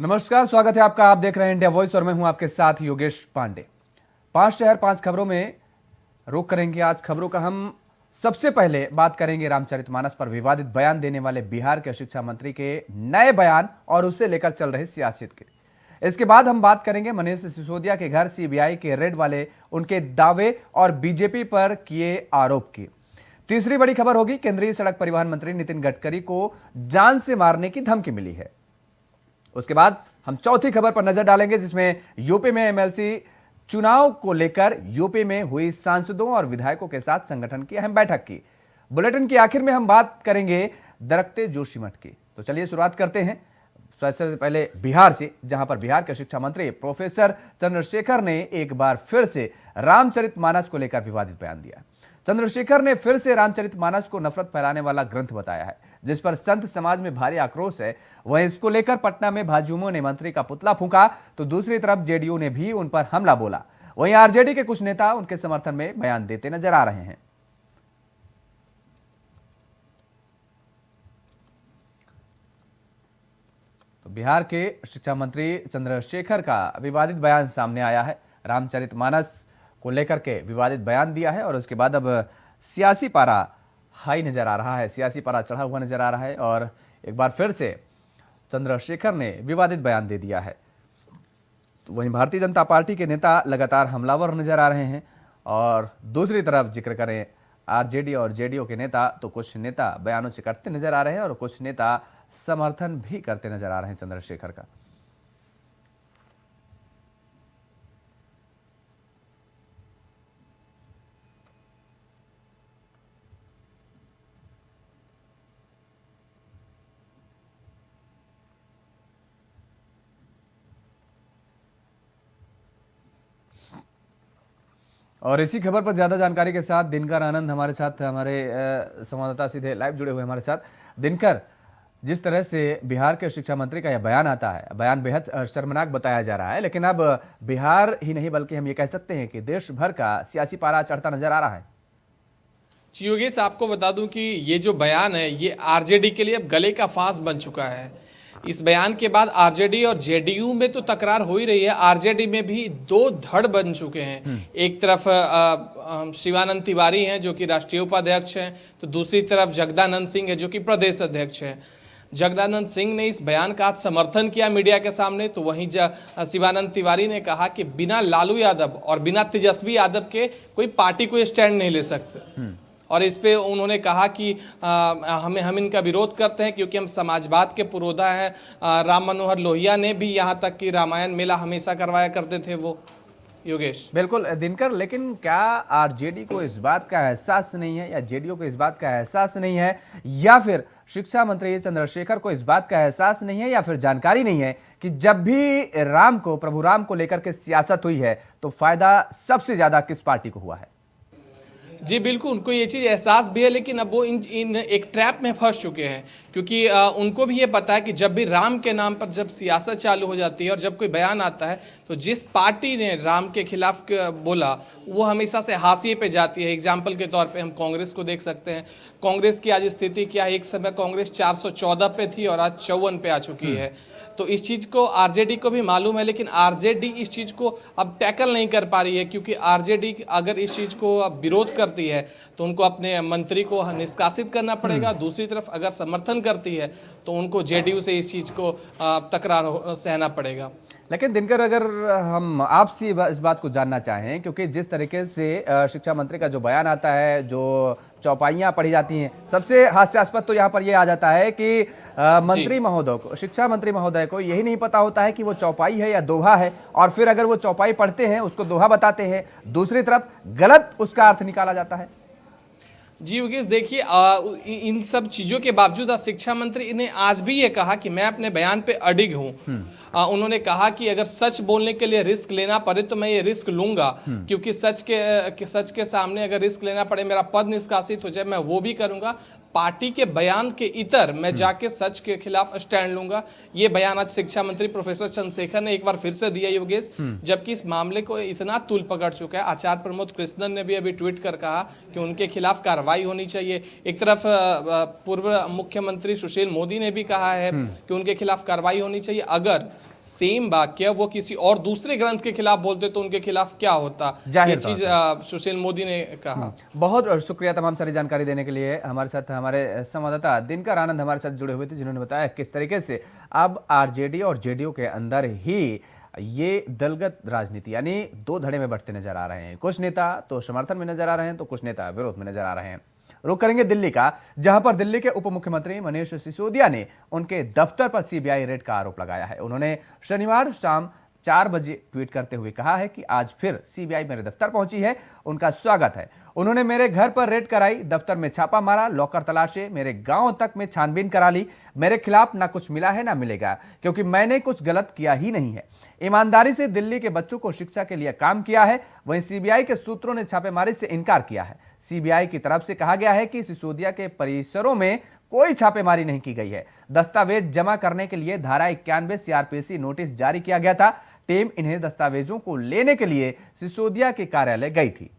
नमस्कार, स्वागत है आपका। आप देख रहे हैं इंडिया वॉइस और मैं हूं आपके साथ योगेश पांडे। 5 शहर 5 खबरों में रुख करेंगे आज खबरों का। हम सबसे पहले बात करेंगे रामचरितमानस पर विवादित बयान देने वाले बिहार के शिक्षा मंत्री के नए बयान और उसे लेकर चल रही सियासत की। इसके बाद हम बात करेंगे मनीष सिसोदिया के घर सीबीआई के रेड वाले उनके दावे और बीजेपी पर किए आरोप की। तीसरी बड़ी खबर होगी, केंद्रीय सड़क परिवहन मंत्री नितिन गडकरी को जान से मारने की धमकी मिली है। उसके बाद हम चौथी खबर पर नजर डालेंगे, जिसमें यूपी में एमएलसी चुनाव को लेकर यूपी में हुई सांसदों और विधायकों के साथ संगठन की अहम बैठक की। बुलेटिन के आखिर में हम बात करेंगे दरकते जोशीमठ की। तो चलिए शुरुआत करते हैं सबसे पहले बिहार से, जहां पर बिहार के शिक्षा मंत्री प्रोफेसर चंद्रशेखर ने एक बार फिर से रामचरितमानस को लेकर विवादित बयान दिया। चंद्रशेखर ने फिर से रामचरितमानस को नफरत फैलाने वाला ग्रंथ बताया है, जिस पर संत समाज में भारी आक्रोश है। वहीं इसको लेकर पटना में भाजयुमो ने मंत्री का पुतला फूंका, तो दूसरी तरफ जेडीयू ने भी उन पर हमला बोला। वहीं आरजेडी के कुछ नेता उनके समर्थन में बयान देते नजर आ रहे हैं। तो बिहार के शिक्षा मंत्री चंद्रशेखर का विवादित बयान सामने आया है। रामचरितमानस को लेकर के विवादित बयान दिया है और उसके बाद अब सियासी पारा हाई नजर आ रहा है, सियासी पारा चढ़ा हुआ नजर आ रहा है और एक बार फिर से चंद्रशेखर ने विवादित बयान दे दिया है। तो वहीं भारतीय जनता पार्टी के नेता लगातार हमलावर नजर आ रहे हैं और दूसरी तरफ जिक्र करें आरजेडी और जेडीयू के नेता, तो कुछ नेता बयानों से कटते नजर आ रहे हैं और कुछ नेता समर्थन भी करते नजर आ रहे हैं चंद्रशेखर का। और इसी खबर पर ज्यादा जानकारी के साथ दिनकर आनंद हमारे साथ, हमारे संवाददाता सीधे लाइव जुड़े हुए हमारे साथ। दिनकर, जिस तरह से बिहार के शिक्षा मंत्री का यह बयान आता है, बयान बेहद शर्मनाक बताया जा रहा है, लेकिन अब बिहार ही नहीं बल्कि हम ये कह सकते हैं कि देश भर का सियासी पारा चढ़ता नजर आ रहा है। योगेश, आपको बता दूं कि ये जो बयान है ये आरजेडी के लिए अब गले का फांस बन चुका है। इस बयान के बाद आरजेडी और जेडीयू में तो तकरार हो ही रही है, आरजेडी में भी दो धड़ बन चुके हैं। एक तरफ शिवानंद तिवारी हैं जो कि राष्ट्रीय उपाध्यक्ष हैं, तो दूसरी तरफ जगदानंद सिंह है जो कि प्रदेश अध्यक्ष हैं। जगदानंद सिंह ने इस बयान का आज समर्थन किया मीडिया के सामने, तो वहीं शिवानंद तिवारी ने कहा कि बिना लालू यादव और बिना तेजस्वी यादव के कोई पार्टी कोई स्टैंड नहीं ले सकते। और इस पे उन्होंने कहा कि हम इनका विरोध करते हैं क्योंकि हम समाजवाद के पुरोधा हैं। राम मनोहर लोहिया ने भी यहाँ तक कि रामायण मेला हमेशा करवाया करते थे वो। योगेश, बिल्कुल दिनकर, लेकिन क्या आरजेडी को इस बात का एहसास नहीं है या जेडीयू को इस बात का एहसास नहीं है, या फिर शिक्षा मंत्री चंद्रशेखर को इस बात का एहसास नहीं है, या फिर जानकारी नहीं है कि जब भी राम को, प्रभु राम को लेकर के सियासत हुई है तो फायदा सबसे ज्यादा किस पार्टी को हुआ है? जी बिल्कुल, उनको ये चीज़ एहसास भी है, लेकिन अब वो इन एक ट्रैप में फंस चुके हैं क्योंकि उनको भी ये पता है कि जब भी राम के नाम पर जब सियासत चालू हो जाती है और जब कोई बयान आता है तो जिस पार्टी ने राम के खिलाफ बोला वो हमेशा से हाशिए पे जाती है। एग्जाम्पल के तौर पे हम कांग्रेस को देख सकते हैं। कांग्रेस की आज स्थिति क्या है, एक समय कांग्रेस 414 पे थी और आज 54 पे आ चुकी है। तो इस चीज़ को आरजेडी को भी मालूम है, लेकिन आरजेडी इस चीज़ को अब टैकल नहीं कर पा रही है क्योंकि आरजेडी अगर इस चीज़ को अब विरोध करती है तो उनको अपने मंत्री को निष्कासित करना पड़ेगा। दूसरी तरफ अगर समर्थन करती है तो उनको जेडीयू से इस चीज़ को तकरार सहना पड़ेगा। लेकिन दिनकर, अगर हम आपसे इस बात को जानना चाहें, क्योंकि जिस तरीके से शिक्षा मंत्री का जो बयान आता है, जो चौपाइयाँ पढ़ी जाती हैं, सबसे हास्यास्पद तो यहाँ पर ये आ जाता है कि मंत्री महोदय को, शिक्षा मंत्री महोदय को यही नहीं पता होता है कि वो चौपाई है या दोहा है, और फिर अगर वो चौपाई पढ़ते हैं उसको दोहा बताते हैं, दूसरी तरफ गलत उसका अर्थ निकाला जाता है। जी योगेश, देखिए इन सब चीज़ों के बावजूद शिक्षा मंत्री ने आज भी ये कहा कि मैं अपने बयान पे अडिग हूँ। उन्होंने कहा कि अगर सच बोलने के लिए रिस्क लेना पड़े तो मैं ये रिस्क लूंगा, क्योंकि सच के सामने अगर रिस्क लेना पड़े, मेरा पद निष्कासित हो जाए, मैं वो भी करूंगा। पार्टी के बयान के इतर मैं जाके सच के खिलाफ स्टैंड लूंगा। ये बयान आज शिक्षा मंत्री प्रोफेसर चंद्रशेखर ने एक बार फिर से दिया योगेश, जबकि इस मामले को इतना तूल पकड़ चुका है। आचार्य प्रमोद कृष्णन ने भी अभी ट्वीट कर कहा कि उनके खिलाफ कार्रवाई होनी चाहिए। एक तरफ पूर्व मुख्यमंत्री सुशील मोदी ने भी कहा है कि उनके खिलाफ कार्रवाई होनी चाहिए। अगर सेम वाक्य वो किसी और दूसरे ग्रंथ के खिलाफ बोलते तो उनके खिलाफ क्या होता, जाहिर ये तौर चीज सुशील मोदी ने कहा। बहुत शुक्रिया तमाम सारी जानकारी देने के लिए। हमारे साथ हमारे संवाददाता दिनकर आनंद हमारे साथ जुड़े हुए थे, जिन्होंने बताया किस तरीके से अब आरजेडी और जेडीयू के अंदर ही ये दलगत राजनीति यानी दो धड़े में बढ़ते नजर आ रहे हैं। कुछ नेता तो समर्थन में नजर आ रहे हैं तो कुछ नेता विरोध में नजर आ रहे हैं। रुक करेंगे दिल्ली का, जहां पर दिल्ली के उप मुख्यमंत्री मनीष सिसोदिया ने उनके दफ्तर पर सीबीआई रेड का आरोप लगाया है। उन्होंने शनिवार शाम 4 बजे ट्वीट करते हुए कहा है कि आज फिर सीबीआई मेरे दफ्तर पहुंची है, उनका स्वागत है। उन्होंने मेरे घर पर रेड कराई, दफ्तर में छापा मारा, लॉकर तलाशे, मेरे गांव तक में छानबीन करा ली। मेरे खिलाफ ना कुछ मिला है ना मिलेगा, क्योंकि मैंने कुछ गलत किया ही नहीं है। ईमानदारी से दिल्ली के बच्चों को शिक्षा के लिए काम किया है। वहीं सीबीआई के सूत्रों ने छापेमारी से इनकार किया है। सीबीआई की तरफ से कहा गया है कि सिसोदिया के परिसरों में कोई छापेमारी नहीं की गई है। दस्तावेज जमा करने के लिए धारा 91 सीआरपीसी नोटिस जारी किया गया था। टीम इन्हें दस्तावेजों को लेने के लिए सिसोदिया के कार्यालय गई थी।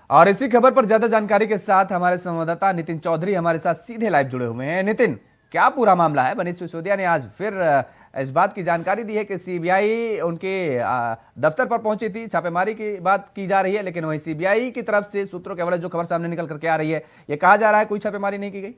और इसी खबर पर ज्यादा जानकारी के साथ हमारे संवाददाता नितिन चौधरी हमारे साथ सीधे लाइव जुड़े हुए हैं। नितिन, क्या पूरा मामला है? मनीष सिसोदिया ने आज फिर इस बात की जानकारी दी है कि सीबीआई उनके दफ्तर पर पहुंची थी, छापेमारी की बात की जा रही है, लेकिन वहीं सीबीआई की तरफ से सूत्रों के हवाले जो खबर सामने निकल करके आ रही है, ये कहा जा रहा है कोई छापेमारी नहीं की गई।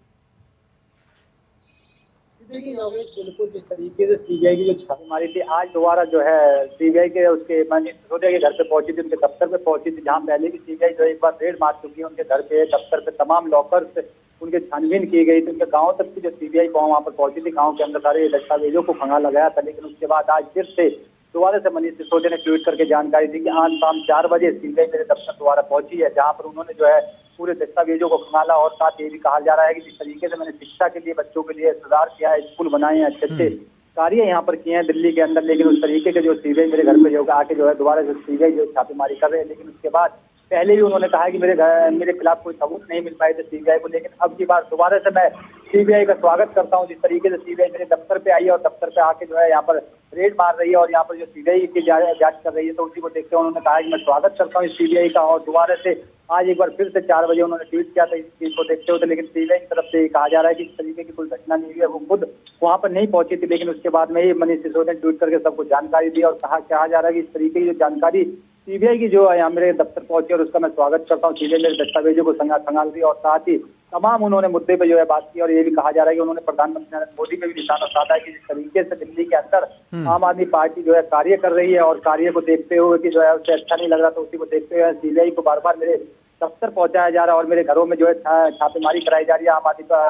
देखिए योगेश, बिल्कुल जिस तरीके से सीबीआई की जो छापेमारी थी, आज दोबारा जो है सीबीआई के उसके मनीष सिसोदिया के घर पे पहुंची थी, उनके दफ्तर पे पहुंची थी, जहां पहले भी सीबीआई जो एक बार रेड मार चुकी है उनके घर पे, दफ्तर पे तमाम लॉकर से उनके छानबीन की गई थी। उनके गांव तक की जो सीबीआई वहां पर पहुंची थी, गांव के अंदर सारे दस्तावेजों को खंगाल लगाया था। लेकिन उसके बाद आज फिर से दोबारा से मनीष सिसोदिया ने ट्वीट करके जानकारी दी कि आज शाम 4 बजे सीबीआई मेरे दफ्तर दोबारा पहुंची है, जहां पर उन्होंने जो है पूरे दस्तावेजों को खंगाला। और साथ ये भी कहा जा रहा है कि जिस तरीके से मैंने शिक्षा के लिए बच्चों के लिए सुधार किया है, स्कूल बनाए हैं, अच्छे अच्छे कार्य यहाँ पर किए हैं दिल्ली के अंदर, लेकिन उस तरीके के जो सीबीआई मेरे घर पे जो आके जो है दोबारा जो सीबीआई जो छापेमारी कर रहे हैं। लेकिन उसके बाद पहले भी उन्होंने कहा है कि मेरे खिलाफ कोई सबूत नहीं मिल पाए थे सीबीआई को, लेकिन अब की बार दोबारा से मैं सीबीआई का स्वागत करता हूं। जिस तरीके से सीबीआई मेरे दफ्तर पे आई है और दफ्तर पे आके जो है यहाँ पर रेड मार रही है और यहाँ पर जो सीबीआई की जांच कर रही है, तो उसी को देखते हुए उन्होंने कहा है कि मैं स्वागत करता हूँ इस सीबीआई का। और दोबारा से आज एक बार फिर से 4 बजे उन्होंने ट्वीट किया था इस चीज को देखते हुए, लेकिन सीबीआई की तरफ से कहा जा रहा है कि इस तरीके की कोई घटना नहीं हुई है, वो खुद वहां पर नहीं पहुंची थी। लेकिन उसके बाद में ही मनीष सिसोदिया ने ट्वीट करके सबको जानकारी दी और कहा जा रहा है कि इस तरीके की जो जानकारी सीबीआई की जो यहाँ मेरे दफ्तर पहुंची और उसका मैं स्वागत करता हूँ। सीबीआई मेरे दस्तावेजों को खंगाल दी और साथ ही तमाम उन्होंने मुद्दे पे जो है बात की। और ये भी कहा जा रहा है कि उन्होंने प्रधानमंत्री नरेंद्र मोदी पे भी निशाना साधा है कि जिस तरीके से दिल्ली के अंदर आम आदमी पार्टी जो है कार्य कर रही है और कार्य को देखते हुए कि जो है उसे अच्छा नहीं लग रहा, तो उसी को देखते हुए सीबीआई को बार बार मेरे दफ्तर पहुंचाया जा रहा है और मेरे घरों में जो है छापेमारी कराई जा रही है।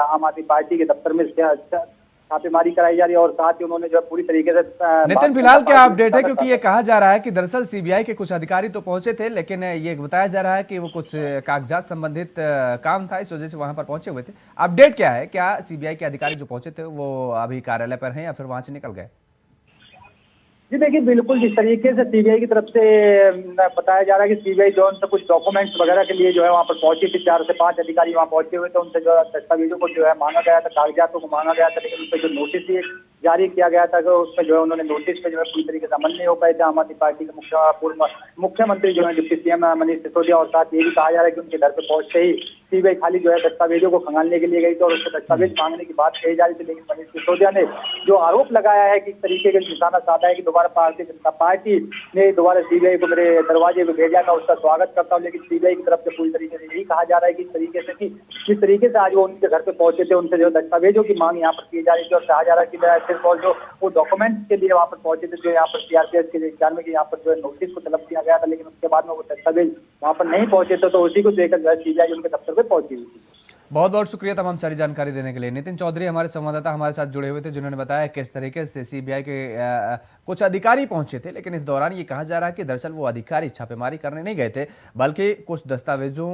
आम आदमी पार्टी के दफ्तर में छापेमारी कराई जा रही है और साथ ही उन्होंने जो है पूरी तरीके से नितिन, फिलहाल क्या अपडेट है? क्योंकि ये कहा जा रहा है कि दरअसल सीबीआई के कुछ अधिकारी तो पहुंचे थे, लेकिन ये बताया जा रहा है कि वो कुछ कागजात संबंधित काम था, इस वजह से वहां पर पहुंचे हुए थे। अपडेट क्या है? क्या सीबीआई के अधिकारी जो पहुंचे थे वो अभी कार्यालय पर हैं या फिर वहां से निकल गए? जी देखिए, बिल्कुल जिस तरीके से सीबीआई की तरफ से बताया जा रहा है कि सीबीआई जो उनसे कुछ डॉक्यूमेंट्स वगैरह के लिए जो है वहाँ पर पहुंची थी, 4 से 5 अधिकारी वहाँ पहुंचे हुए थे। उनसे जो दस्तावेजों को जो है मांगा गया था, कागजातों को मांगा गया था, लेकिन उस पर जो नोटिस जारी किया गया था, उसमें जो है उन्होंने नोटिस पे जो है पूरी तरीके से अमल नहीं हो पाए थे। आम आदमी पार्टी के पूर्व मुख्यमंत्री जो है डिप्टी सीएम मनीष सिसोदिया, और साथ ये भी कहा जा रहा है कि उनके घर पे पहुंचते ही सीबीआई खाली जो है दस्तावेजों को खंगालने के लिए गई थी और उससे दस्तावेज मांगने की बात कही जा रही थी। लेकिन मनीष सिसोदिया ने जो आरोप लगाया है कि इस तरीके के निशाना साधा है कि दोबारा भारतीय जनता पार्टी ने दोबारा सीबीआई को मेरे दरवाजे पे भेजा, मैं उसका स्वागत करता हूँ। लेकिन सीबीआई की तरफ से पूरी तरीके से यही कहा जा रहा है कि इस तरीके से कि जिस तरीके से आज वो उनके घर पे पहुंचे थे, उनसे जो दस्तावेजों की मांग यहाँ पर की जा रही थी और कहा जा रहा है कि मैं सिर्फ और जो वो डॉक्यूमेंट्स के लिए वहाँ पर पहुंचे थे, जो यहाँ पर सीआरपीएफ के 91 के यहाँ पर जो है नोटिस को तलब किया गया था, लेकिन उसके बाद में वो दस्तावेज वहाँ पर नहीं पहुंचे थे, तो उसी को देखकर जो है सीबीआई उनके दफ्तर पे पहुंची हुई थी। बहुत बहुत शुक्रिया तमाम सारी जानकारी देने के लिए। नितिन चौधरी हमारे संवाददाता हमारे साथ जुड़े हुए थे, जिन्होंने बताया किस तरीके से सीबीआई के कुछ अधिकारी पहुंचे थे, लेकिन इस दौरान ये कहा जा रहा है कि दरअसल वो अधिकारी छापेमारी करने नहीं गए थे, बल्कि कुछ दस्तावेजों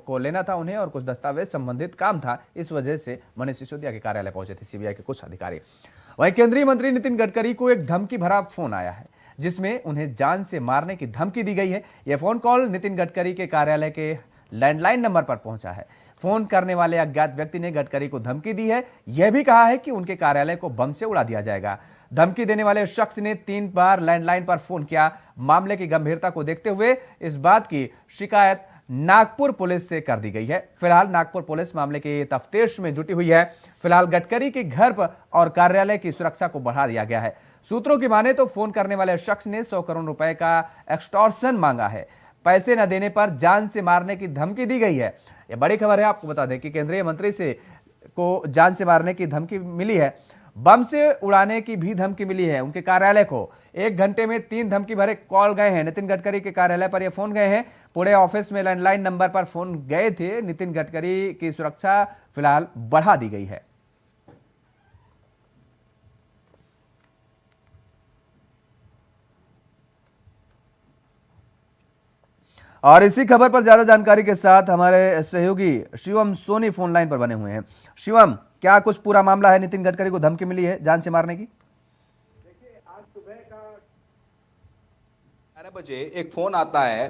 को लेना था उन्हें और कुछ दस्तावेज संबंधित काम था, इस वजह से मनीष सिसोदिया के कार्यालय पहुंचे थे सीबीआई के कुछ अधिकारी। वहीं केंद्रीय मंत्री नितिन गडकरी को एक धमकी भरा फोन आया है, जिसमें उन्हें जान से मारने की धमकी दी गई है। यह फोन कॉल नितिन गडकरी के कार्यालय के लैंडलाइन नंबर पर पहुंचा है। फोन करने वाले अज्ञात व्यक्ति ने गडकरी को धमकी दी है, यह भी कहा है कि उनके कार्यालय को बम से उड़ा दिया जाएगा। धमकी देने वाले शख्स ने 3 बार लैंडलाइन पर फोन किया। मामले की गंभीरता को देखते हुए इस बात की शिकायत नागपुर पुलिस से कर दी गई है। फिलहाल नागपुर पुलिस मामले की तफ्तीश में जुटी हुई है। फिलहाल गडकरी के घर पर और कार्यालय की सुरक्षा को बढ़ा दिया गया है। सूत्रों की माने तो फोन करने वाले शख्स ने 100 करोड़ रुपए का एक्सटॉर्शन मांगा है। पैसे न देने पर जान से मारने की धमकी दी गई है। यह बड़ी खबर है। आपको बता दें कि केंद्रीय मंत्री से को जान से मारने की धमकी मिली है। बम से उड़ाने की भी धमकी मिली है। उनके कार्यालय को 1 घंटे में 3 धमकी भरे कॉल गए हैं। नितिन गडकरी के कार्यालय पर ये फोन गए हैं। पूरे ऑफिस में लैंडलाइन नंबर पर फोन गए थे। नितिन गडकरी की सुरक्षा फिलहाल बढ़ा दी गई है। और इसी खबर पर ज्यादा जानकारी के साथ हमारे सहयोगी शिवम सोनी फोन लाइन पर बने हुए हैं। शिवम, क्या कुछ पूरा मामला है? नितिन गडकरी को धमकी मिली है जान से मारने की? देखिए, आज सुबह का 11 बजे एक फोन आता है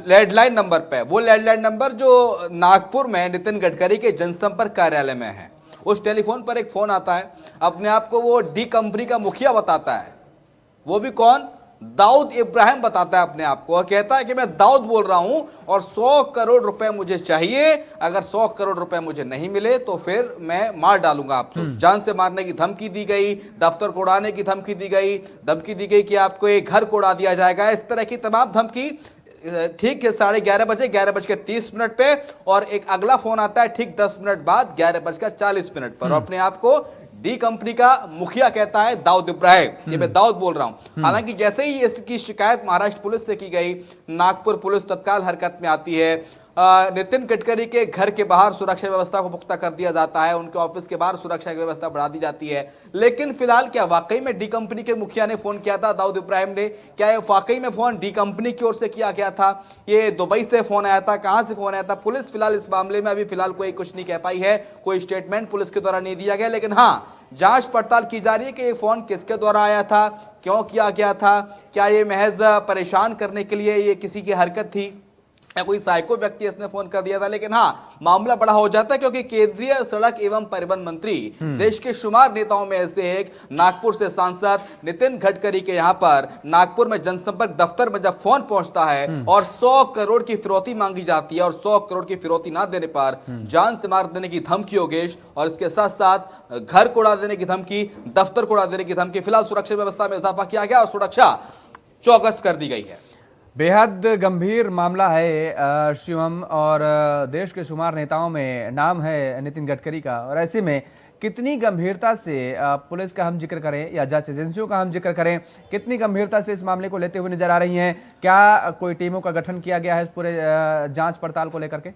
लैंडलाइन नंबर पे। वो लैंडलाइन नंबर जो नागपुर में नितिन गडकरी के जनसंपर्क कार्यालय में है। उस टेलीफोन पर एक फोन आता है। अपने आप को वो डी कंपनी का मुखिया बताता है। वो भी कौन? दाऊद इब्राहिम बताता है अपने आप को और कहता है कि मैं दाऊद बोल रहा हूं और 100 करोड़ रुपए मुझे चाहिए। अगर 100 करोड़ रुपए मुझे नहीं मिले तो फिर मैं मार डालूंगा आपको। जान से मारने की धमकी दी गई, दफ्तर को उड़ाने की धमकी दी गई कि आपको एक घर को उड़ा दिया जाएगा। इस तरह की तमाम धमकी ठीक है 11:30 बजे 11:30 पे। और एक अगला फोन आता है ठीक 10 मिनट बाद 11:40 पर। और अपने आप को डी कंपनी का मुखिया कहता है दाऊद इब्राहिम। ये मैं दाऊद बोल रहा हूं। हालांकि जैसे ही इसकी शिकायत महाराष्ट्र पुलिस से की गई, नागपुर पुलिस तत्काल हरकत में आती है। नितिन गडकरी के घर के बाहर सुरक्षा व्यवस्था को पुख्ता कर दिया जाता है। उनके ऑफिस के बाहर सुरक्षा की व्यवस्था बढ़ा दी जाती है। लेकिन फिलहाल क्या वाकई में डी कंपनी के मुखिया ने फोन किया था दाऊद इब्राहिम ने? क्या ये वाकई में फोन डी कंपनी की ओर से किया गया था? ये दुबई से फोन आया था? कहां से फोन आया था? पुलिस फिलहाल इस मामले में अभी फिलहाल कोई कुछ नहीं कह पाई है। कोई स्टेटमेंट पुलिस के द्वारा नहीं दिया गया। लेकिन हाँ, जांच पड़ताल की जा रही है कि ये फोन किसके द्वारा आया था, क्यों किया गया था, क्या ये महज परेशान करने के लिए ये किसी की हरकत थी या कोई साइको व्यक्ति इसने फोन कर दिया था। लेकिन हाँ, मामला बड़ा हो जाता है क्योंकि केंद्रीय सड़क एवं परिवहन मंत्री देश के शुमार नेताओं में से एक नागपुर से सांसद नितिन गडकरी के यहाँ पर नागपुर में जनसंपर्क दफ्तर में जब फोन पहुंचता है और 100 करोड़ की फिरौती मांगी जाती है और 100 करोड़ की फिरौती ना देने पर जान से मार देने की धमकी योगेश, और इसके साथ साथ घर को उड़ा देने की धमकी, दफ्तर को उड़ा देने की धमकी। फिलहाल सुरक्षा व्यवस्था में इजाफा किया गया और सुरक्षा चौकस कर दी गई है। बेहद गंभीर मामला है शिवम, और देश के शुमार नेताओं में नाम है नितिन गडकरी का। और ऐसे में कितनी गंभीरता से पुलिस का हम जिक्र करें या जांच एजेंसियों का हम जिक्र करें, कितनी गंभीरता से इस मामले को लेते हुए नजर आ रही हैं? क्या कोई टीमों का गठन किया गया है पूरे जांच पड़ताल को लेकर के?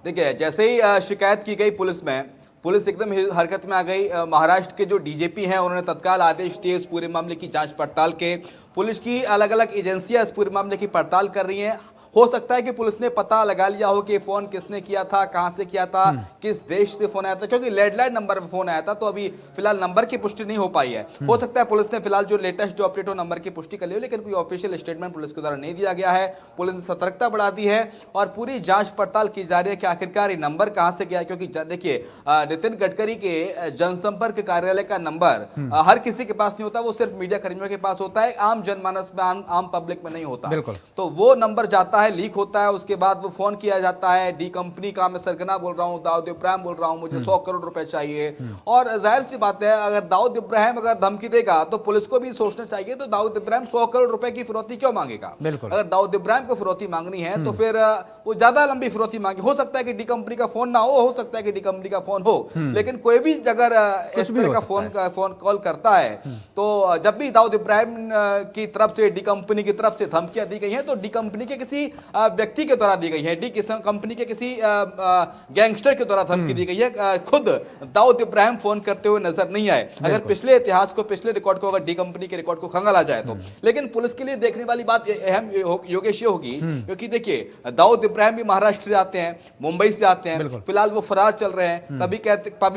देखिए, जैसे ही शिकायत की गई पुलिस में, पुलिस एकदम हरकत में आ गई। महाराष्ट्र के जो डीजीपी हैं उन्होंने तत्काल आदेश दिए इस पूरे मामले की जांच पड़ताल के। पुलिस की अलग अलग एजेंसियां इस पूरे मामले की पड़ताल कर रही हैं। हो सकता है कि पुलिस ने पता लगा लिया हो कि फोन किसने किया था, कहां से किया था, किस देश से फोन आया था, क्योंकि लैंडलाइन नंबर पे फोन आया था। तो अभी फिलहाल नंबर की पुष्टि नहीं हो पाई है। हो सकता है पुलिस ने फिलहाल जो लेटेस्ट जो अपडेट हो नंबर की पुष्टि कर ली हो, लेकिन कोई ऑफिशियल स्टेटमेंट पुलिस के द्वारा नहीं दिया गया है। पुलिस ने सतर्कता बढ़ा दी है और पूरी जांच पड़ताल की जा रही है कि आखिरकार ये नंबर कहां से गया। क्योंकि देखिए, नितिन गडकरी के जनसंपर्क कार्यालय का नंबर हर किसी के पास नहीं होता, वो सिर्फ मीडिया कर्मियों के पास होता है, आम जनमानस में, आम पब्लिक में नहीं होता। तो वो नंबर जाता है, लीक होता है, उसके बाद वो फोन किया जाता है डी कंपनी का, मैं सरगना बोल रहा हूं, दाऊद इब्राहिम बोल रहा हूं, मुझे 100 करोड़ रुपए चाहिए। और जाहिर सी बात है, अगर दाऊद इब्राहिम अगर धमकी देगा तो पुलिस को भी सोचना चाहिए तो दाऊद इब्राहिम 100 करोड़ रुपए की फिरौती क्यों मांगेगा? अगर दाऊद इब्राहिम को फिरौती मांगनी है तो फिर वो ज्यादा लंबी फिरौती मांगे। हो सकता है कि डी कंपनी का फोन ना हो सकता है कि डी कंपनी का फोन हो, लेकिन कोई भी अगर इस तरह का फोन कॉल करता है तो जब भी दाऊद इब्राहिम की तरफ से, डी कंपनी की तरफ से धमकियां दी गई हैं तो डी कंपनी के किसी व्यक्ति के द्वारा दी गई है, डी कंपनी के किसी गैंगस्टर के द्वारा धमकी दी गई है। खुद दाऊद इब्राहिम फोन करते हुए नजर नहीं आए। अगर पिछले इतिहास को, पिछले रिकॉर्ड को, अगर डी कंपनी के रिकॉर्ड को खंगाला जाए तो। लेकिन पुलिस के लिए देखने वाली बात अहम योगेश ये होगी, क्योंकि देखिए दाऊद इब्राहिम भी महाराष्ट्र से आते हैं, मुंबई से आते हैं, फिलहाल वो फरार चल रहे हैं। कभी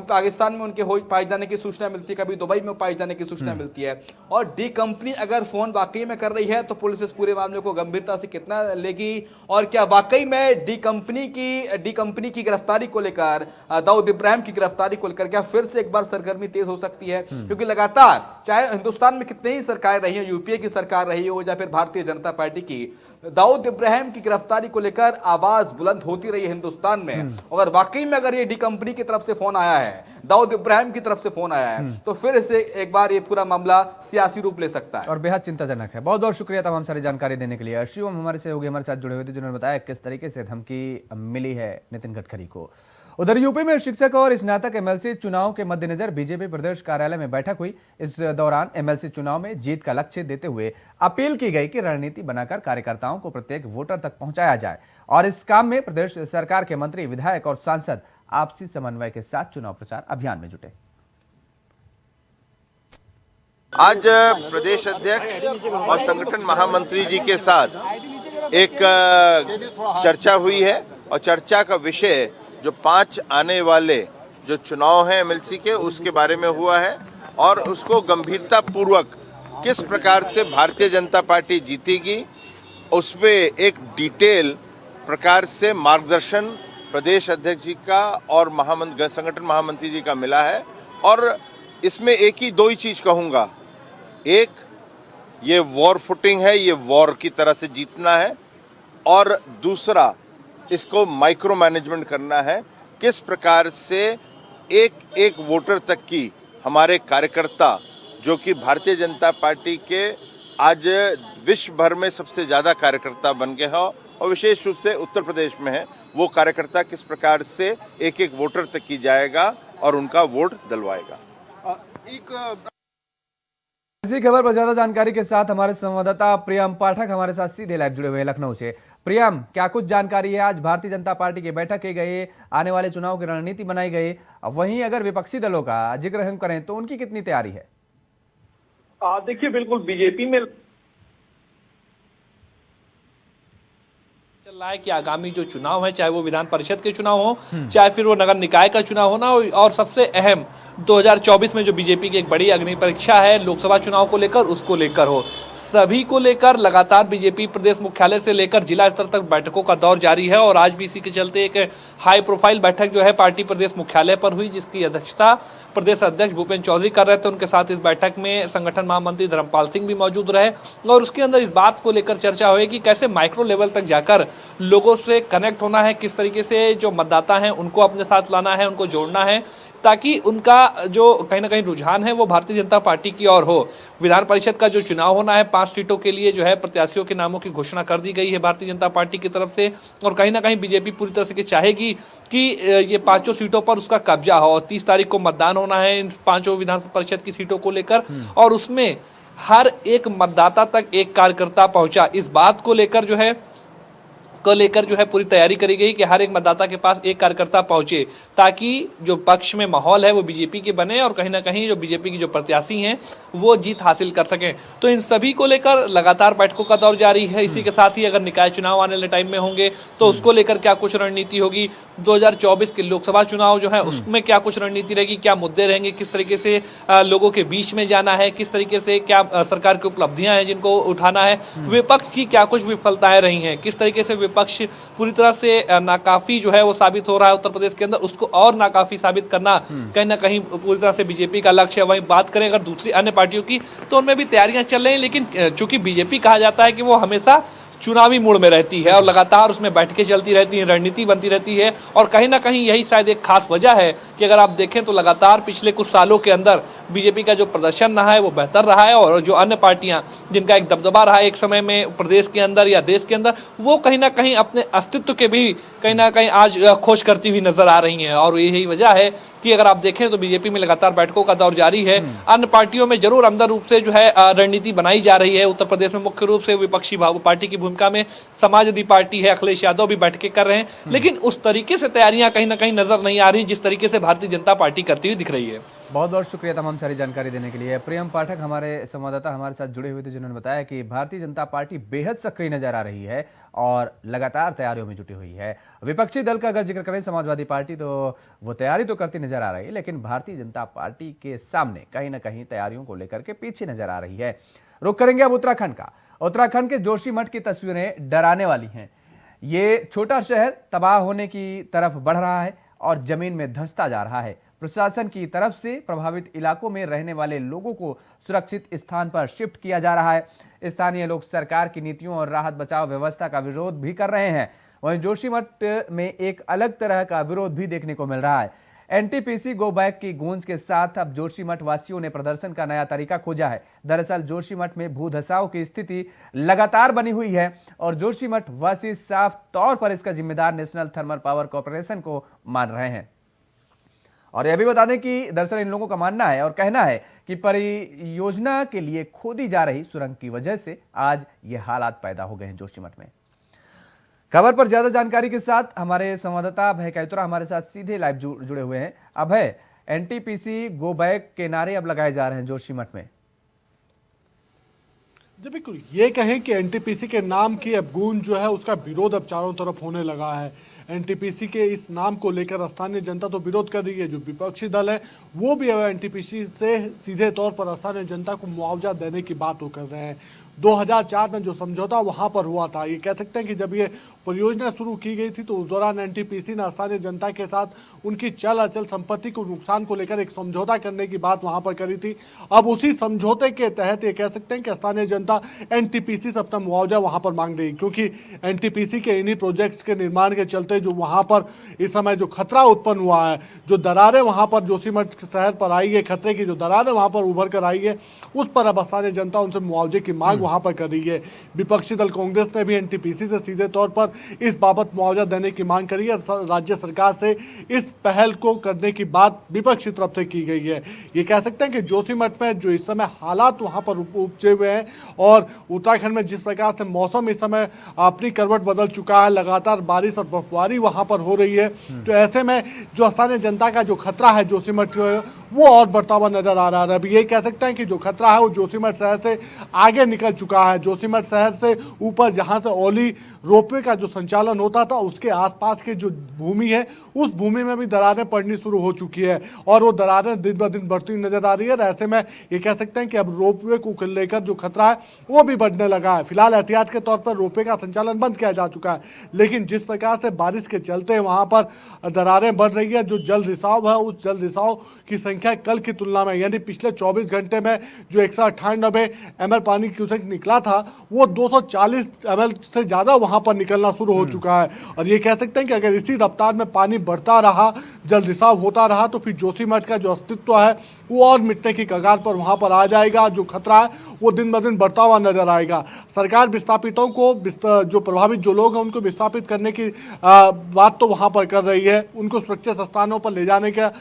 पाकिस्तान में उनके पाए जाने की सूचना मिलती है, कभी दुबई में पाए जाने की सूचना मिलती है। और डी कंपनी अगर फोन वाकई में कर रही है तो पुलिस इस पूरे मामले को गंभीरता से कितना लेगी जाएगी और क्या वाकई में डी कंपनी की गिरफ्तारी को लेकर, दाऊद इब्राहिम की गिरफ्तारी को लेकर क्या फिर से एक बार सरगर्मी तेज हो सकती है? क्योंकि लगातार चाहे हिंदुस्तान में कितनी ही सरकार रही हो, यूपीए की सरकार रही हो या फिर भारतीय जनता पार्टी की, दाऊद इब्राहिम की गिरफ्तारी को लेकर आवाज बुलंद होती रही है हिंदुस्तान में। अगर वाकई में अगर ये डी कंपनी की तरफ से फोन आया है, दाऊद इब्राहिम की तरफ से फोन आया है, तो फिर इसे एक बार ये पूरा मामला सियासी रूप ले सकता है और बेहद चिंताजनक है। बहुत बहुत शुक्रिया तमाम सारी जानकारी देने के लिए। शिवम हमारे सहयोगी हमारे साथ जुड़े हुए थे, जिन्होंने बताया किस तरीके से धमकी मिली है नितिन गडकरी को। उधर यूपी में शिक्षक और स्नातक एमएलसी चुनाव के मद्देनजर बीजेपी प्रदेश कार्यालय में बैठक हुई। इस दौरान एमएलसी चुनाव में जीत का लक्ष्य देते हुए अपील की गई कि रणनीति बनाकर कार्यकर्ताओं को प्रत्येक वोटर तक पहुंचाया जाए और इस काम में प्रदेश सरकार के मंत्री, विधायक और सांसद आपसी समन्वय के साथ चुनाव प्रचार अभियान में जुटे। आज प्रदेश अध्यक्ष और संगठन महामंत्री जी के साथ एक चर्चा हुई है और चर्चा का विषय जो 5 आने वाले जो चुनाव हैं एमएलसी के, उसके बारे में हुआ है और उसको गंभीरता पूर्वक किस प्रकार से भारतीय जनता पार्टी जीतेगी उस पे एक डिटेल प्रकार से मार्गदर्शन प्रदेश अध्यक्ष जी का और संगठन महामंत्री जी का मिला है। और इसमें एक ही 2 ही चीज कहूंगा, एक ये वॉर फुटिंग है, ये वॉर की तरह से जीतना है, और दूसरा इसको माइक्रो मैनेजमेंट करना है, किस प्रकार से एक एक वोटर तक की हमारे कार्यकर्ता जो कि भारतीय जनता पार्टी के आज विश्व भर में सबसे ज्यादा कार्यकर्ता बन गए हैं और विशेष रूप से उत्तर प्रदेश में है, वो कार्यकर्ता किस प्रकार से एक एक वोटर तक की जाएगा और उनका वोट दिलवाएगा। इसी खबर पर ज्यादा जानकारी के साथ हमारे संवाददाता प्रियम पाठक हमारे साथ सीधे लाइव जुड़े हुए हैं लखनऊ से। प्रियम, क्या कुछ जानकारी है? आज भारतीय जनता पार्टी की बैठक की गई, आने वाले चुनाव की रणनीति बनाई गई, वहीं अगर विपक्षी दलों का जिक्र हम करें तो उनकी कितनी तैयारी है? देखिए, बिल्कुल बीजेपी में चल रहा है कि आगामी जो चुनाव है, चाहे वो विधान परिषद के चुनाव हो, चाहे फिर वो नगर निकाय का चुनाव होना, और सबसे अहम 2024 में जो बीजेपी की एक बड़ी अग्नि परीक्षा है लोकसभा चुनाव को लेकर, उसको लेकर हो, सभी को लेकर लगातार बीजेपी प्रदेश मुख्यालय से लेकर जिला स्तर तक बैठकों का दौर जारी है। और आज भी इसी के चलते एक हाई प्रोफाइल बैठक जो है पार्टी प्रदेश मुख्यालय पर हुई, जिसकी अध्यक्षता प्रदेश अध्यक्ष भूपेंद्र चौधरी कर रहे थे। उनके साथ इस बैठक में संगठन महामंत्री धर्मपाल सिंह भी मौजूद रहे और उसके अंदर इस बात को लेकर चर्चा हुई कि कैसे माइक्रो लेवल तक जाकर लोगों से कनेक्ट होना है, किस तरीके से जो मतदाता हैं उनको अपने साथ लाना है, उनको जोड़ना है, ताकि उनका जो कहीं ना कहीं रुझान है वो भारतीय जनता पार्टी की ओर हो। विधान परिषद का जो चुनाव होना है, 5 सीटों के लिए जो है प्रत्याशियों के नामों की घोषणा कर दी गई है भारतीय जनता पार्टी की तरफ से, और कहीं ना कहीं बीजेपी पूरी तरह से चाहेगी कि ये 5 सीटों पर उसका कब्जा हो। 30 तारीख को मतदान होना है इन 5 विधान परिषद की सीटों को लेकर, और उसमें हर एक मतदाता तक एक कार्यकर्ता पहुंचा, इस बात को लेकर जो है पूरी तैयारी करी गई कि हर एक मतदाता के पास एक कार्यकर्ता पहुंचे, ताकि जो पक्ष में माहौल है वो बीजेपी के बने और कहीं ना कहीं जो बीजेपी की जो प्रत्याशी हैं वो जीत हासिल कर सकें। तो इन सभी को लेकर लगातार बैठकों का दौर जारी है। इसी के साथ ही अगर निकाय चुनाव आने वाले टाइम में होंगे तो उसको लेकर क्या कुछ रणनीति होगी, 2024 के लोकसभा चुनाव जो है उसमें क्या कुछ रणनीति रहेगी, क्या मुद्दे रहेंगे, किस तरीके से लोगों के बीच में जाना है, किस तरीके से क्या सरकार की उपलब्धियां हैं जिनको उठाना है, विपक्ष की क्या कुछ विफलताएं रही हैं, किस तरीके से विपक्ष पूरी तरह से नाकाफी जो है वो साबित हो रहा है उत्तर प्रदेश के अंदर, उसको और नाकाफी साबित करना कहीं ना कहीं पूरी तरह से बीजेपी का लक्ष्य है। वहीं बात करें अगर दूसरी अन्य पार्टियों की तो उनमें भी तैयारियां चल रही हैं, लेकिन चूंकि बीजेपी कहा जाता है कि वो हमेशा चुनावी मूड में रहती है और लगातार उसमें बैठकें चलती रहती हैं, रणनीति बनती रहती है, और कहीं ना कहीं यही शायद एक खास वजह है कि अगर आप देखें तो लगातार पिछले कुछ सालों के अंदर बीजेपी का जो प्रदर्शन रहा है वो बेहतर रहा है, और जो अन्य पार्टियां जिनका एक दबदबा रहा है एक समय में प्रदेश के अंदर या देश के अंदर, वो कहीं ना कहीं अपने अस्तित्व के भी कहीं ना कहीं आज खोज करती हुई नजर आ रही हैं। और यही वजह है कि अगर आप देखें तो बीजेपी में लगातार बैठकों का दौर जारी है। अन्य पार्टियों में जरूर अंदर रूप से जो है रणनीति बनाई जा रही है। उत्तर प्रदेश में मुख्य रूप से विपक्षी पार्टी की भूमिका में समाजवादी पार्टी है, अखिलेश यादव भी बैठकें कर रहे हैं, लेकिन उस तरीके से तैयारियां कहीं ना कहीं नजर नहीं आ रही जिस तरीके से भारतीय जनता पार्टी करती हुई दिख रही है। बहुत बहुत शुक्रिया तमाम सारी जानकारी देने के लिए। प्रियम पाठक हमारे संवाददाता हमारे साथ जुड़े हुए थे, जिन्होंने बताया कि भारतीय जनता पार्टी बेहद सक्रिय नजर आ रही है और लगातार तैयारियों में जुटी हुई है। विपक्षी दल का अगर जिक्र करें समाजवादी पार्टी, तो वो तैयारी तो करती नजर आ रही है, लेकिन भारतीय जनता पार्टी के सामने कहीं ना कहीं तैयारियों को लेकर के पीछे नजर आ रही है। रुख करेंगे अब उत्तराखंड का। उत्तराखंड के जोशीमठ की तस्वीरें डराने वाली हैं। ये छोटा शहर तबाह होने की तरफ बढ़ रहा है और जमीन में धंसता जा रहा है। प्रशासन की तरफ से प्रभावित इलाकों में रहने वाले लोगों को सुरक्षित स्थान पर शिफ्ट किया जा रहा है। स्थानीय लोग सरकार की नीतियों और राहत बचाव व्यवस्था का विरोध भी कर रहे हैं। वहीं जोशीमठ में एक अलग तरह का विरोध भी देखने को मिल रहा है। एनटीपीसी गो बैक की गूंज के साथ अब जोशीमठ वासियों ने प्रदर्शन का नया तरीका खोजा है। दरअसल जोशीमठ में भू धसाव की स्थिति लगातार बनी हुई है और जोशीमठ वासी साफ तौर पर इसका जिम्मेदार नेशनल थर्मल पावर कॉर्पोरेशन को मान रहे हैं। और यह भी बता दें कि दरअसल इन लोगों का मानना है और कहना है कि परियोजना के लिए खोदी जा रही सुरंग की वजह से आज ये हालात पैदा हो गए हैं जोशीमठ में। खबर पर ज्यादा जानकारी के साथ हमारे संवाददाता अभय कैतुरा हमारे साथ सीधे लाइव जुड़े हुए हैं। अभय, एनटीपीसी गो बैक के नारे अब लगाए जा रहे हैं जोशीमठ में। जी बिल्कुल, ये कहें कि एनटीपीसी के नाम की अब गूंज जो है उसका विरोध अब चारों तरफ होने लगा है। एनटीपीसी के इस नाम को लेकर स्थानीय जनता तो विरोध कर रही है, जो विपक्षी दल है वो भी अब एनटीपीसी से सीधे तौर पर स्थानीय जनता को मुआवजा देने की बात वो कर रहे हैं। 2004 में जो समझौता वहां पर हुआ था, ये कह सकते हैं कि जब ये परियोजना शुरू की गई थी तो उस दौरान एनटीपीसी ने स्थानीय जनता के साथ उनकी चल अचल संपत्ति को नुकसान को लेकर एक समझौता करने की बात वहां पर करी थी। अब उसी समझौते के तहत ये कह सकते हैं कि स्थानीय जनता एनटीपीसी से अपना मुआवजा वहां पर मांग रही, क्योंकि एनटीपीसी के इन्हीं प्रोजेक्ट्स के निर्माण के चलते जो वहां पर इस समय जो खतरा उत्पन्न हुआ है, जो दरारें वहां पर जोशीमठ शहर पर आई है, खतरे की जो दरारें वहां पर उभर कर आई है, उस पर अब स्थानीय जनता उनसे मुआवजे की मांग वहां पर कर रही है। विपक्षी दल कांग्रेस ने भी एनटीपीसी से सीधे तौर पर इस बाबत मुआवजा देने की मांग करी है। राज्य सरकार से इस पहल को करने की बात विपक्षी तरफ से की गई है। ये कह सकते हैं कि जोशीमठ में जो इस समय हालात वहां पर उपजे हुए हैं और उत्तराखंड में जिस प्रकार से मौसम इस समय अपनी करवट बदल चुका है, लगातार बारिश और बर्फबारी वहां पर हो रही है, तो ऐसे में जो स्थानीय जनता का जो खतरा है जोशीमठ वो और बढ़ता हुआ नजर आ रहा है। अभी ये कह सकते हैं कि जो खतरा है वो जोशीमठ शहर से आगे निकल चुका है। जोशीमठ शहर से ऊपर जहां से ओली रोपवे का जो संचालन होता था उसके आसपास की जो भूमि है उस भूमि में भी दरारें पड़नी शुरू हो चुकी है और वो दरारें दिन ब दिन बढ़ती हुई नजर आ रही है। ऐसे में ये कह सकते हैं कि अब रोपवे को लेकर जो खतरा है वो भी बढ़ने लगा है। फिलहाल एहतियात के तौर पर रोपवे का संचालन बंद किया जा चुका है, लेकिन जिस प्रकार से बारिश के चलते वहां पर दरारें बढ़ रही है, जो जल रिसाव है उस जल रिसाव की संख्या कल की तुलना में यानी पिछले 24 घंटे में जो 198 ml पानी क्यूसेक निकला था वो 240 ml से ज्यादा वहां पर निकलना शुरू हो चुका है। और ये कह सकते हैं कि अगर इसी रफ्तार में पानी बढ़ता रहा, जल रिसाव होता रहा, तो फिर जोशीमठ का जो अस्तित्व है वो और मिटने की कगार पर वहां पर आ जाएगा। जो खतरा है वो दिन ब दिन बढ़ता हुआ नजर आएगा। सरकार विस्थापितों को जो प्रभावित जो लोग हैं उनको विस्थापित करने की बात तो वहां पर कर रही है, उनको सुरक्षित स्थानों पर ले जाने का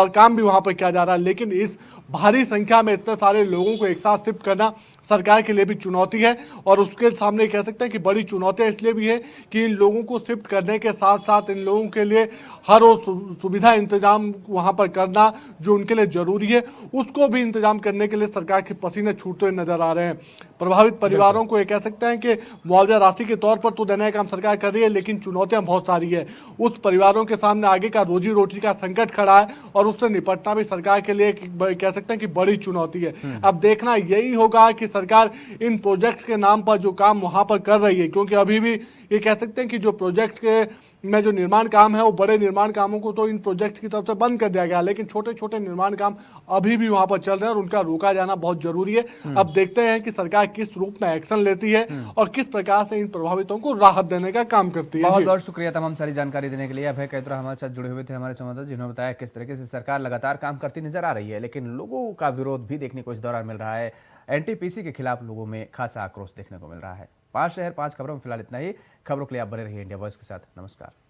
काम भी वहां पर किया जा रहा है, लेकिन इस भारी संख्या में इतने सारे लोगों को एक साथ शिफ्ट करना सरकार के लिए भी चुनौती है। और उसके सामने कह सकते हैं कि बड़ी चुनौतियां इसलिए भी है कि इन लोगों को शिफ्ट करने के साथ साथ इन लोगों के लिए हर वो सुविधा इंतजाम वहां पर करना जो उनके लिए जरूरी है उसको भी इंतजाम करने के लिए सरकार के पसीने छूटते हुए नजर आ रहे हैं। प्रभावित परिवारों को ये कह सकते हैं कि मुआवजा राशि के तौर पर तो देने का काम सरकार कर रही है, लेकिन चुनौतियां बहुत सारी है। उस परिवारों के सामने आगे का रोजी रोटी का संकट खड़ा है और उससे निपटना भी सरकार के लिए कह सकते हैं कि बड़ी चुनौती है। अब देखना यही होगा कि सरकार इन प्रोजेक्ट्स के नाम पर जो काम वहां पर कर रही है, क्योंकि अभी भी ये कह सकते हैं कि जो प्रोजेक्ट्स के में जो निर्माण काम है वो बड़े निर्माण कामों को तो इन प्रोजेक्ट्स की तरफ से बंद कर दिया गया, लेकिन छोटे छोटे निर्माण काम अभी भी वहां पर चल रहे हैं और उनका रोका जाना बहुत जरूरी है। अब देखते हैं कि सरकार किस रूप में एक्शन लेती है और किस प्रकार से इन प्रभावितों को राहत देने का काम करती है। बहुत बहुत शुक्रिया तमाम सारी जानकारी देने के लिए। अभय कैतुरा हमारे साथ जुड़े हुए थे, हमारे संवाददाता, जिन्होंने बताया किस तरीके से सरकार लगातार काम करती नजर आ रही है, लेकिन लोगों का विरोध भी देखने को इस दौरान मिल रहा है। एनटीपीसी के खिलाफ लोगों में खासा आक्रोश देखने को मिल रहा है। 5 शहर 5 खबरों में फिलहाल इतना ही। खबरों के लिए आप बने रहिए इंडिया वॉइस के साथ। नमस्कार।